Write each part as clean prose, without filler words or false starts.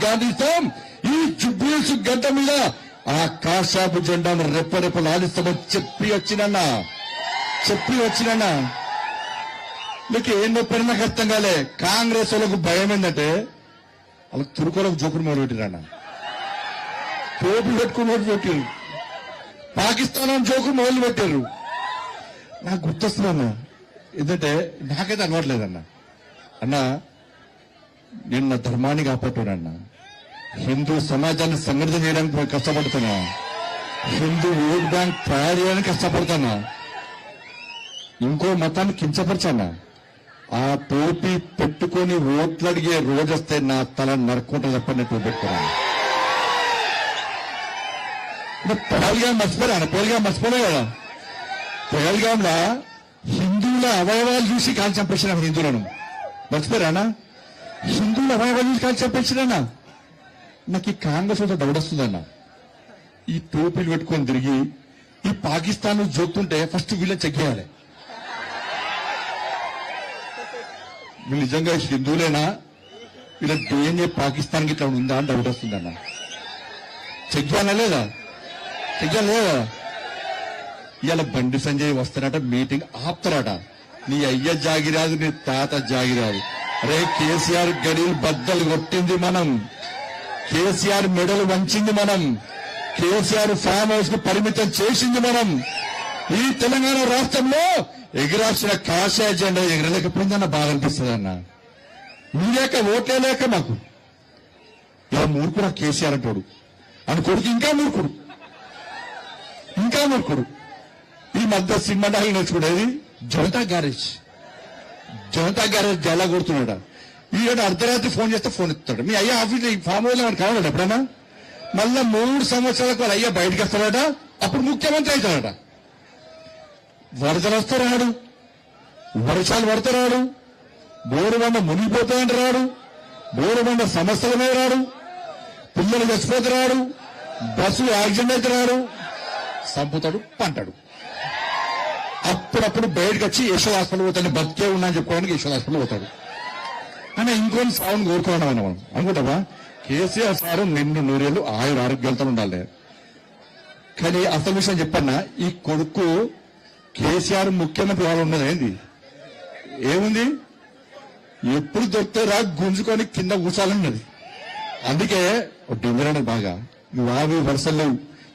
సాధిస్తాం. ఈ జుబ్లీస్ గడ్డ మీద ఆ కాషాపు జెండాను రెప్పరెప్పలు ఆడిస్తామని చెప్పి వచ్చినా మీకు ఏం చెప్పారు నాకు అర్థం కాలే. కాంగ్రెస్ వాళ్ళకు భయం ఏంటంటే వాళ్ళకి తురుకోలకు జోకులు మొదలు పెట్టిరన్న, టోపీ పెట్టుకుని మొదలు పెట్టారు, పాకిస్తాన్ జోకులు మొదలు పెట్టారు. నాకు గుర్తొస్తుందన్న, ఎందుకంటే నాకైతే అలవాట్లేదన్న. అన్న నేను నా ధర్మాన్ని కాపాడుతానన్న, హిందూ సమాజాన్ని సంఘటితం చేయడానికి కష్టపడుతున్నా, హిందూ ఓట్ బ్యాంక్ తయారు చేయడానికి కష్టపడుతున్నా, ఇంకో మతాన్ని కించపరచన్నా. ఆ టోపీ పెట్టుకుని ఓట్లు అడిగే రోజు వస్తే నా తల నరుక్కుంటా చెప్పని టోపీ పెట్టుకున్నాను. పహల్గాం మర్చిపోలే కదా. పహల్గాంలో హిందువుల అవయవాలు చూసి కాల్ చంపేసిన హిందువులను మర్చిపోయానా? హిందువుల అవయవాలు చూసి కాల్ చంపేసినా. నాకు ఈ కాంగ్రెస్ వద్ద డౌట్ వస్తుందన్న. ఈ టోపీలు పెట్టుకొని తిరిగి ఈ పాకిస్తాన్ జోక్తుంటే ఫస్ట్ వీళ్ళని చెక్ చేయాలి. వీళ్ళు నిజంగా హిందువులేనా, వీళ్ళ డిఎన్ఏ పాకిస్తాన్కి ఇట్లా ఉందా అని డౌట్ వస్తుందన్న. చెక్ చేయాలా లేదా? ఇవాళ బండి సంజయ్ వస్తారట, మీటింగ్ ఆపుతారట. నీ అయ్య జాగిరాదు, నీ తాత జాగిరాదు. అరే కేసీఆర్ గడిలు బద్దలు కొట్టింది మనం, కేసీఆర్ మెడలు వంచింది మనం, కేసీఆర్ ఫామ్ హౌస్ కు పరిమితం చేసింది మనం. ఈ తెలంగాణ రాష్ట్రంలో ఎగిరాల్సిన కాషాయ జెండా ఎగరలేకపోయిందన్న బాధ అనిపిస్తుంది అన్న. మీలేక ఓట్లే లేక మాకు ఇలా మూర్ఖుడు కేసీఆర్ అంటాడు అని కొడుకు ఇంకా మూర్ఖుడు. ఈ మధ్య సినిమా డాలు నేర్చుకునేది జనతా గ్యారేజ్ జలా కొడుతున్నాడు. ఈయన అర్ధరాత్రి ఫోన్ చేస్తే ఫోన్ ఎత్తాడు. మీ అయ్యా ఆఫీస్ ఫామ్ హౌస్ లో కావాలట ఎప్పుడన్నా. మళ్ళా 3 సంవత్సరాలకు వాళ్ళ అయ్యా బయటకు వస్తాడట, అప్పుడు ముఖ్యమంత్రి అవుతాడట. వరదలు వస్తారాడు, వర్షాలు పడతారాడు, బోరుబండ మునిగిపోతాయంటే రాడు, బోరుబండ సమస్యల మీద రాడు, పిల్లలు చచ్చిపోతారాడు, బస్సులు యాక్సిడెంట్ అయితే రాడు, సంపుతాడు, పంటాడు. అప్పుడప్పుడు బయటకు వచ్చి యశోద హాస్పిటల్ పోతాడు, బతికే ఉన్నా అని చెప్పుకోవడానికి యశోద హాస్పిటల్ పోతాడు. అని ఇంకొని సాగుని కోరుకోవడం మనం అనుకుంటావా? కేసీఆర్ సారు నిన్ను 100 ఏళ్ళు ఆరోగ్యాలతో ఉండాలి. కానీ అసలు విషయం చెప్పన్నా, ఈ కొడుకు కేసీఆర్ ముఖ్యమంత్రి వాళ్ళు ఉన్నది ఏంది? ఏముంది? ఎప్పుడు దొరికితే రా గుంజుకొని కింద కూర్చోాలన్నది. అందుకే డేంజర్ అనేది బాగా 50 వరుసలు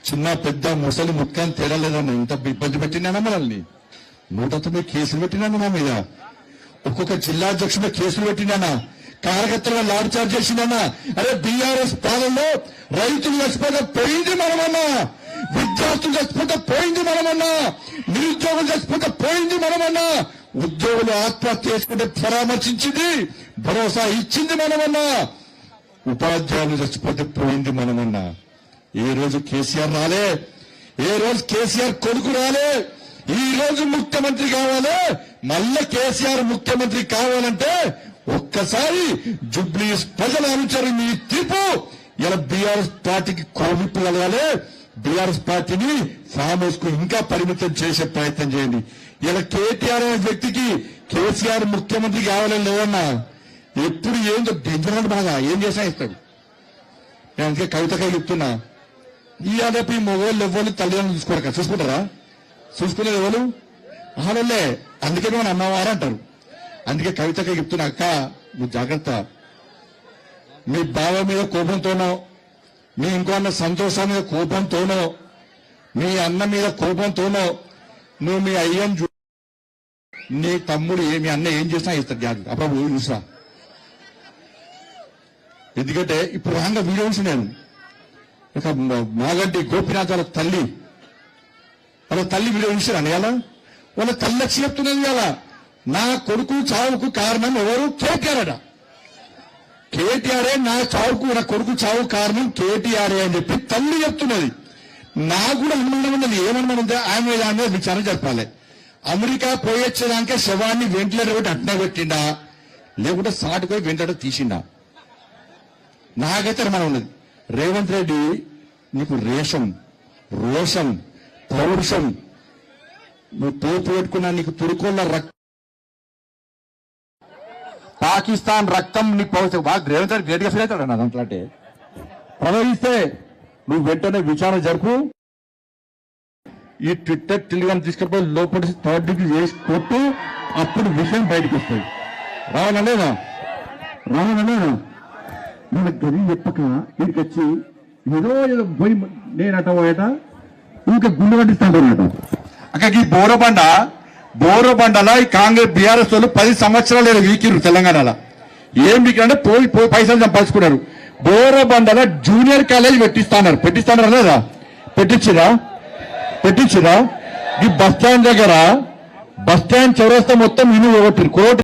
చిన్న పెద్ద ముసలి ముఖ్యాన్ని తేడలేదన్న. ఇంత ఇబ్బంది పెట్టినా మనల్ని 109 కేసులు పెట్టినా నా మీద, ఒక్కొక్క జిల్లా అధ్యక్షుడు కేసులు పెట్టినా, కార్యకర్తలను లాడ్ చార్జ్ చేసిందన్నా. అరే బీఆర్ఎస్ పాలనలో రైతులు చచ్చిపోతే పోయింది మనమన్నా, విద్యార్థులు చచ్చిపోతే పోయింది మనమన్నా, నిరుద్యోగులు చచ్చిపోతే పోయింది మనమన్నా, ఉద్యోగులు ఆత్మహత్య చేసుకుంటే పరామర్శించింది, భరోసా ఇచ్చింది మనమన్నా, ఉపాధ్యాయులు చచ్చిపోతే పోయింది మనమన్నా. ఏ రోజు కేసీఆర్ రాలే, ఏ రోజు కేసీఆర్ కొడుకు రాలే. ఈ రోజు ముఖ్యమంత్రి కావాలి, మళ్ళా కేసీఆర్ ముఖ్యమంత్రి కావాలంటే ఒక్కసారి జుబ్లీస్ ప్రజల అనుచరు మీ తీర్పు. ఇలా బీఆర్ఎస్ పార్టీకి కోవిప్పు కలగాలి, బీఆర్ఎస్ పార్టీని ఫామ్ హౌస్ కు ఇంకా పరిమితం చేసే ప్రయత్నం చేయండి. ఇలా కేటీఆర్ అనే వ్యక్తికి కేసీఆర్ ముఖ్యమంత్రి కావాలని లేదన్నా. ఎప్పుడు ఏందో డేంజర్ బాగా ఏం చేసినా ఇస్తాడు. నేను అందుకే కవితగా చెప్తున్నా, ఈ ఆడపి మొగోళ్ళు ఎవరు తల్లిదండ్రులు చూసుకోరు, చూసుకుంటారా? చూసుకునేది ఎవరు? ఆడలే. అందుకే మనం అమ్మవారు అంటారు. అందుకే కవితగా చెప్తున్నా, అక్క నువ్వు జాగ్రత్త. మీ బావ మీద కోపంతోనో, మీ ఇంకో అన్న సంతోషం మీద కోపంతోనో, మీ అన్న మీద కోపంతోనో నువ్వు మీ అయ్యను నీ తమ్ముడు మీ అన్న ఏం చేసినా ఇస్తాడు జాగ్రత్త. అప్పుడు చూసా. ఎందుకంటే ఇప్పుడు రాంగా వీడియో చూసి నేను ఇక మాగంటి గోపినాథ్ వాళ్ళ తల్లి వీడియో చూసాను. ఇవాళ వాళ్ళ తల్లి వచ్చి చెప్తున్నది, ఇవాళ నా కొడుకు చావుకు కారణం ఎవరు? కేటీఆర్ అట. కేటీఆర్ఏ నా చావుకు, నా కొడుకు చావు కారణం కేటీఆర్ఏ అని చెప్పి తల్లి చెప్తున్నది. నాకు కూడా అనుమానం ఉన్నది. ఏమనుమానం ఉంటే ఆమె మీద విచారణ జరపాలి. అమెరికా పోయొచ్చేదానికే శవాన్ని వెంటిలేటర్ పెట్టి అట్నే పెట్టిండా, లేకుంటే సాటుపోయి వెంటనే తీసిండా? నాకైతే అనుమానం ఉన్నది. రేవంత్ రెడ్డి నీకు రోషం పౌరుషం, నువ్వు తోపు పెట్టుకున్నా నీకు తురుకోళ్ళ పాకిస్తాన్ రక్తం నీకు పౌరుషం. రేవంత్ రెడ్డి గ్రేట్ గా ఫీల్ అవుతాడు నా దాంట్లో. అంటే ప్రవహిస్తే నువ్వు వెంటనే విచారణ జరుపు. ఈ ట్విట్టర్ టెలిగ్రామ్ తీసుకుపోయి లోపల థర్డ్ డిగ్రీ చేసి కొట్టు, అప్పుడు విషయం బయటకు వస్తుంది. రావాలనేనా మన గది చెప్పక ఇక్కడికి వచ్చి ఏదో పోయి నేనట పోయట ఇంకా గుండె కట్టిస్తాను అక్క. ఈ బోరబండలా ఈ కాంగ్రెస్ బీఆర్ఎస్ వాళ్ళు 10 సంవత్సరాలు వీకిరు తెలంగాణలో. ఏం వీకిరంటే పోయి పైసలు సంపాదించుకున్నారు. బోరబండల జూనియర్ కాలేజ్ పెట్టిస్తాన్నారు లేదా? పెట్టించిరా ఈ బస్ స్టాండ్ దగ్గర, బస్ స్టాండ్ చౌరస్తా మొత్తం ఇల్లు కొట్టిరు.